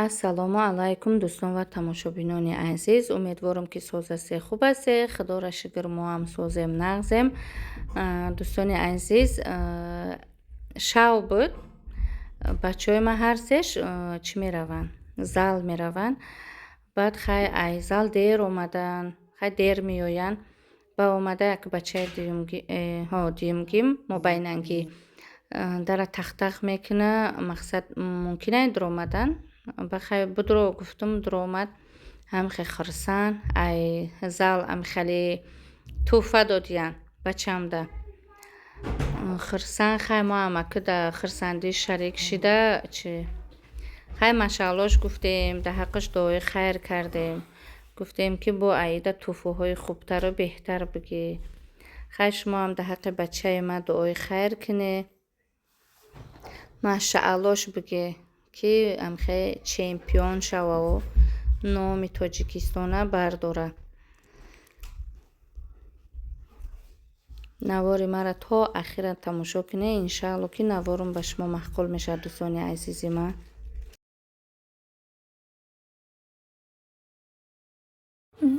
ассалому алайкум дӯстон ва тамошобинони азиз. Умедворам ки созасе хуб асе. Худора шукр мо ҳам созем нағзем. Дӯстони азиз, шав буд. Бачаҳои ма ҳар сеш чӣ мераванд? Зал мераванд. Баъд хай ай зал дер омадан, хай дер меоянд. Ба омада як бачаи дуюмгим мобайнангӣ дара тахтах мекуна. Мақсад мумкина дир омадан. Бахай будро гуфтум дир омад. Ҳамхе хурсанд. Ай зал амхали тӯҳфа додиянд бачамда. Хурсанд. Хай мо ҳам аку да хурсандӣ шарик шида хай машааллош гуфтем, да ҳаққаш дуои хайр кардем. Гуфтем ки бо аида тӯҳфаҳои хубтару беҳтар бигӣ. Хай шумо ҳам да ҳаққи бачаи ма дуои хайр кунӣ. Машааллош бигӣ ки амхе чемпион шававу номи Тоҷикистона бардора. навори мара то ахира тамошо кунед. Иншаалло ки наворум ба шумо маҳқул мешавад дӯстони азизи ман.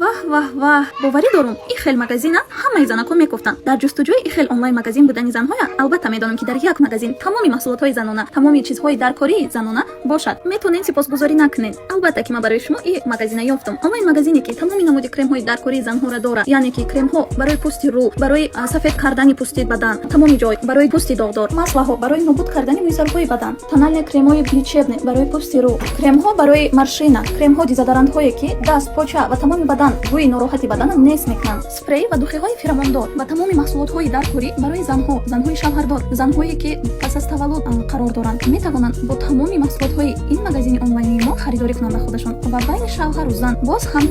ваҳ ваҳ ваҳ, боварӣ дорум ин хел магазина ҳамаи занакҳо мекуфтанд. Дар ҷустуҷӯи ин хел онлайн магазин будани занҳоя албатта медонам ки дар як магазин тамоми маҳсулотҳои занона, тамоми чизҳои даркории занона бошад. Метавонед сипосгузорӣ накунед. Албатта ки ман барои шумо ин магазина ёфтам. Онлайн магазине ки тамоми намуди кремҳои даркории занҳоро дорад. Яъне ки кремҳо барои пӯсти рӯҳ, барои сафед кардани пӯсти бадан, тамоми ҷой, барои пӯсти догдор, маслаҳо барои нобуд кардани мӯйсарҳои бадан, тональне кремҳои лечебне барои пӯсти рӯҳ, кремҳо барои маршина, кремҳо дезодорантҳое ки даст, поча ва тамоми бадан бӯи нороҳати баданам нест мекунанд. Спрей ва духиҳои феромондор ва тамоми маҳсулотҳои даркорӣ барои занҳо, занҳои шавҳардор, занҳое ки пас аз таваллуд қарор доранд, метавонанд бо тамоми маҳсулотҳои ин магазини онлайни мо харидорӣ кунанд ба худашон ва байни шавҳару зан боз ҳам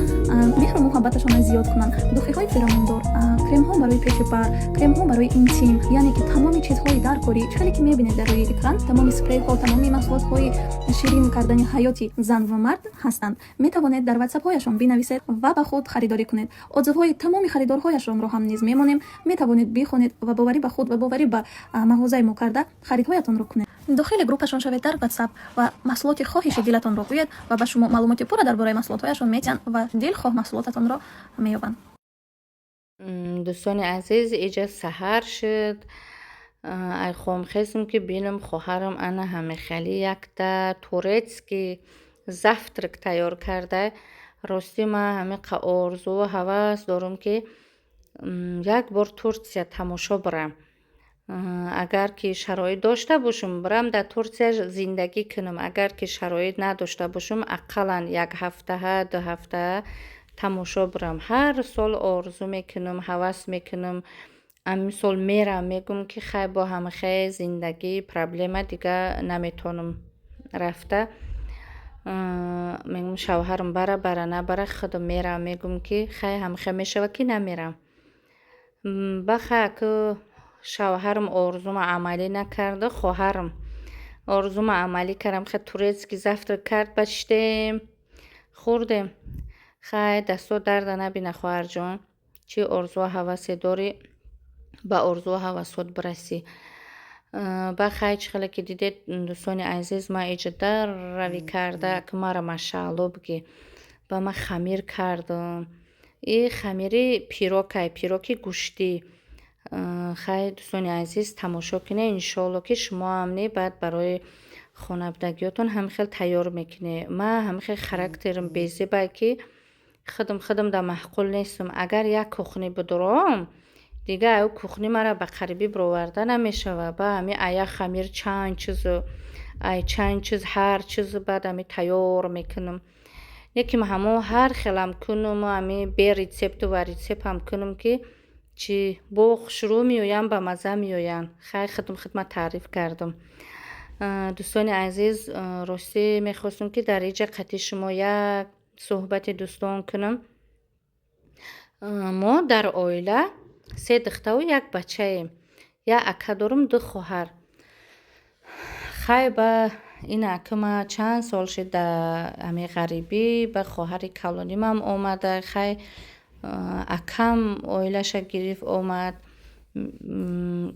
меҳру муҳаббаташонро зиёд кунанд. Духиҳои феромондор, кремҳо барои пеши пар, кремҳо барои интим, яъне ки тамоми чизҳои даркорӣ, чизе ки мебинед дар рӯи экран, тамоми спрейҳо, тамоми маҳсулотҳои ширин кардани ҳаёти зан ва мард ҳастанд. Метавонед дар ватсапҳояшон бинависед ва ба худ харидорӣ кунед. Отзывҳои тамоми харидорҳояшонро ҳам низ мемонем. Метавонед бихонед ва боварӣ ба худ ва боварӣ ба мағозаи мо карда харидҳоятонро кунед. Дохили группашон шавед дар WhatsApp ва маҳсулоти хоҳиши дилатонро гӯед ва ба шумо маълумоти пурра дар бораи маҳсулотҳояшон метиҳанд ва дилхоҳ маҳсулотатонро меёбанд. Дӯстони азиз, иҷа саҳар шуд. Ай хоҳам хестам ки бинам хоҳарам ана ҳамехали якта турецки завтрак тайёр карда. Рости ман ҳамиқа орзу ва ҳавас дорам ки як бор Турсия тамошо барам. Агар ки шароит дошта бошам, барам дар Турсия зиндагӣ кунам. Агар ки шароит надошта бошам, ақаллан як ҳафтаҳа, 2 ҳафтаҳа тамошо барам. Ҳар сол орзу мекунам, ҳавас мекунам. Амисол мерам, мегӯям ки хай бо ҳамахаи зиндагӣ проблема дига наметонам рафта. Мегӯям шавҳарам бара набара, худам мерам. Мегӯям ки хай ҳамахай мешава ки намерам. Бахай аку шавҳарам орзума амалӣ накарда, хоҳарам орзума амалӣ кардам. Хай турецки завтрак кард, бачтем, хӯрдем. Хай дастот дарда набина хоҳарҷон. Чӣ орзу ҳавасе дорӣ, ба орзу ҳавасот бирасӣ. Бахай чӣ хеле ки дидед дӯстони азиз, ман иҷа дар равӣ карда ки мара машаалло бигӣ. Ба ман хамир кардам. И хамири пироки гӯштӣ. Хай дӯстони азиз тамошо кунед. Иншоалло ки шумо ҳам баъд барои хонавдагиётон ҳамихел тайёр мекунед. Ман ҳамихел характерам безебай ки худам да маҳқул нестам. Агар як кухни бидорам, дига аю кухни мара ба қарибӣ бироварда намешава. Ба ҳами ая хамир чанд чиз ҳар чиз баъд ҳами тайёр мекунам. Лекин ҳамо ҳар хелам кунам, ҳами бе рецепту ва рецепт ҳам кунам ки чӣ бо хушрӯ меоянд, ба мазза меоянд. Хай хидмат таъриф кардам. Дӯстони азиз, ростӣ мехостам ки дар иҷа қатъи шумо як суҳбати дӯстон кунам. Мо дар оила 3 духтару 1 бачаем. Як ака дорам, 2 хоҳар. Хай ба ин акама чанд сол шуд дар ҳами ғарибӣ, ба хоҳари калонимам омада. Хай акам оилаша гирифт омад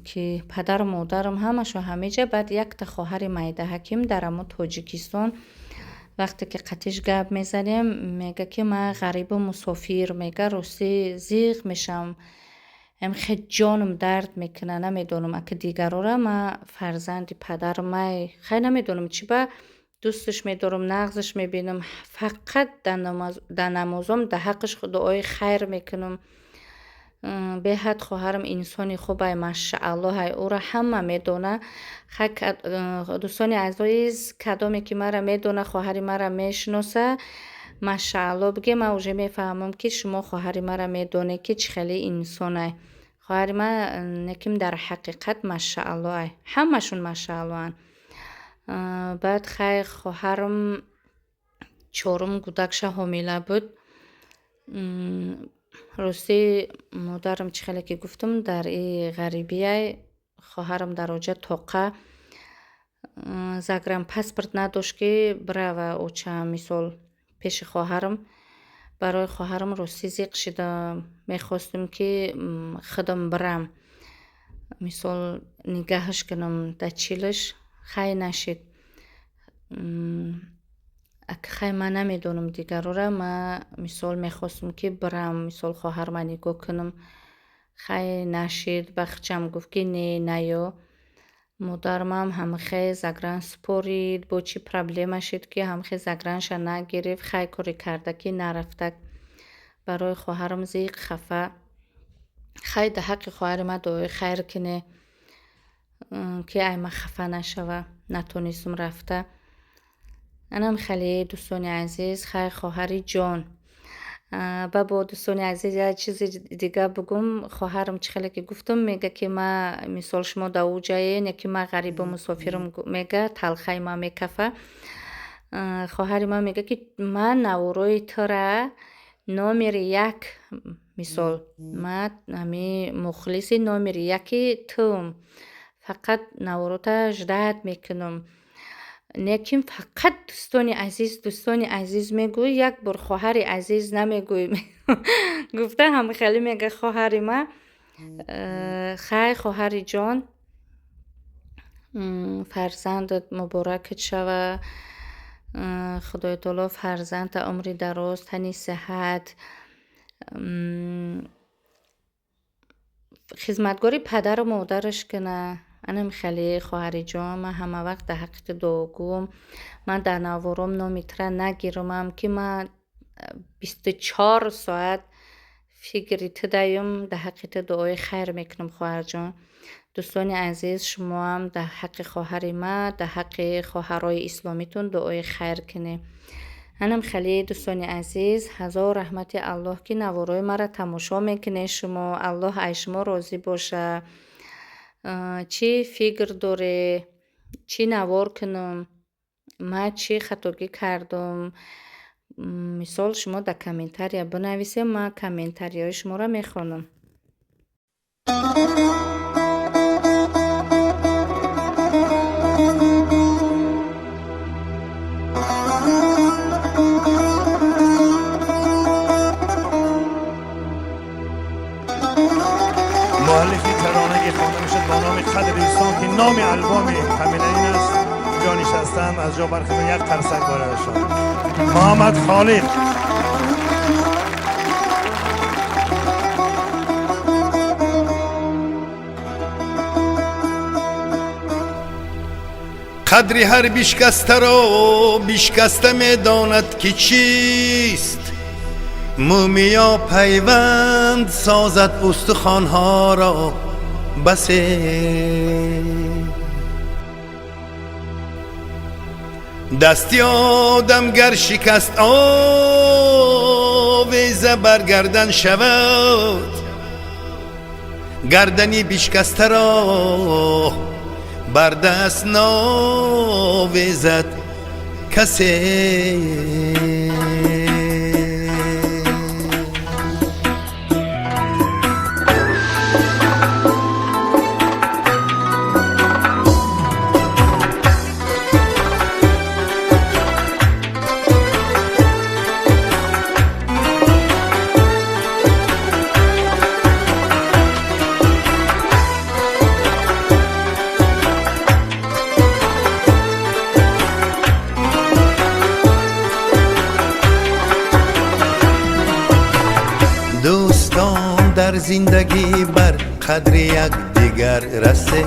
ки падару модарам ҳамашон ҳамеҷа. Баъд якта хоҳари майдаҳаким дар ҳамон Тоҷикистон вақте ки қатиш гап мезанем, мега ки ман ғарибу мусофир, мега рости зиқ мешам, хеле ҷонам дард мекунад, намедонам ака дигарора ман фарзанди падармай, хеле намедонам чӣ ба дӯсташ медорам, нағзаш мебинам, фақат дар намозам дар ҳаққаш дуои хайр мекунам. беҳад хоҳарам инсони хубай, машааллоҳ, ӯро ҳама медона. дӯстони азиз, кадоме ки мара медона, хоҳари мара мешиноса, машааллоҳ бигем, ман уже мефаҳмам ки шумо хоҳари мара медонед ки чӣ хеле инсонай. хоҳари ман неким дар ҳақиқат машааллоҳ, ҳамашон машааллоҳанд. баъд хайр хоҳарам чорум кӯдакша ҳомила буд. рости модарам чӣ хеле ки гуфтам, дар ғарибияй хоҳарам дар оҷа тоқа загранпаспорт надошт ки брава оча, мисол пеши хоҳарам. барои хоҳарам рости зиқ шида, мехостам ки худам бирам, мисол нигаҳаш кунам дар чилаш, хай нашид. хай ман намедонам дигарора, ман мисол мехостам ки бирам, мисол хоҳарама нигоҳ кунам, хай нашид. бахчам гуфт ки не, наё. модарамам ҳамахе загран супорид, бо чӣ проблема шид ки ҳамахе загранша нагирифт, хай коре карда ки нарафтак. барои хоҳарам зиқ хафа. хай дар ҳаққи хоҳари ман дуои хайр кунед ки ай ман хафа нашава, натонистам рафта. анам хеле дӯстони азиз, хай хоҳари ҷон. бо дӯстони азиз як чизи дига бигӯм. хоҳарам чӣ хеле ки гуфтам, мега ки ман мисол шумо дар уҷае, не ки ман ғарибу мусофирам, мега талхаи ман мекафа. хоҳари ман мега ки ман наворои тура номери як, мисол ман мухлиси номери яки тум, фақат наворота ждат мекунам. Некин фақат дӯстони азиз мегӯй, як бор хоҳари азиз намегӯй. гуфта ҳамхеле мега хоҳари ман. хай хоҳари ҷон, фарзандат муборакат шава. худои таоло фарзанда умри дароз, тани сиҳат, хизматгори падару модараш куна. анам хеле хоҳари ҷон, ман ҳама вақт дар ҳаққи ту дуо гӯм. ман дар навором номи тура нагирамам ки ман 24 соат фикри ту даём, дар ҳаққи ту дуои хайр мекунам хоҳарҷон. дӯстони азиз, шумоам дар ҳаққи хоҳари ман, дар ҳаққи хоҳарои исломитон дуои хайр кунед. анам хеле дӯстони азиз, ҳазор раҳмати аллоҳ ки наворои мара тамошо мекунед шумо. аллоҳ ай шумо розӣ боша. чӣ фикр доре, чӣ навор кунам, ман чӣ хатогӣ кардам, мисол шумо дар комментария бинависед, ман комментарияи шуморо мехонам. مؤلفی ترانه خوانده میشد با نام قدر دوستان که نام البوم کاملا این است. جا نشستم از جا برخیزم یک قرصک وارد شد. محمد خالق. قدری هر بیشکسته را بیشکسته میداند که چیست. مومیا پیوند سازد استخوانها را بسه. دستی آدم گر شکست آویزه برگردن شود. گردنی بیشکسته را بر دست ناویزد کسی. در زندگی بر قدر یک دیگر رسه،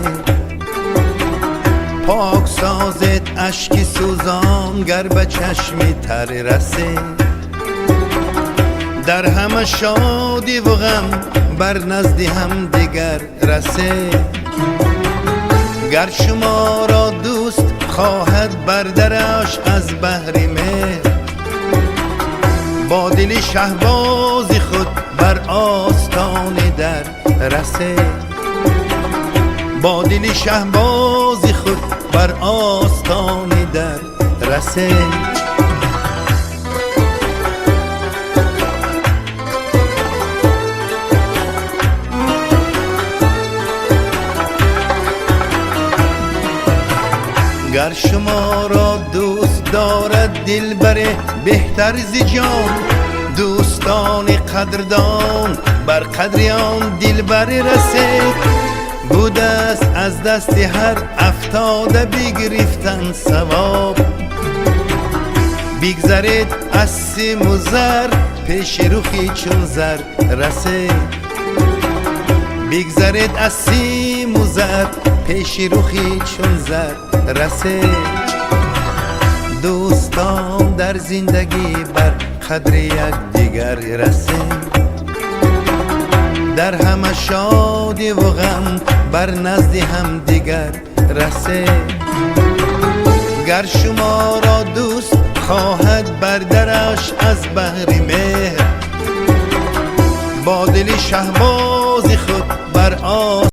پاک سازت اشک سوزان گر به چشمی تر رسه، در همه شادی و غم بر نزد هم دیگر رسه، گر شما را دوست خواهد بر درش از بحر مهر، با دل شهباز خود بر آستان در رسه، با دل شهباز خود بر آستان در رسه. گر شما را دوست دارد دلبر بهتر ز جان، دوستان قدردان بر قدر آن دلبر رسید، بوده است از دست هر افتاده بگرفتن ثواب، بگذرید از سیم و زر پیش روخی چون زر رسید، بگذرید از سیم و زر پیش روخی چون زر رسید، دوستان در زندگی بر قدر یک دیگر رسید، در همه شادی و غم بر نزد هم دیگر رسید، گر شما را دوست خواهد بر درش از بحر مهر، با دل شهباز خود بر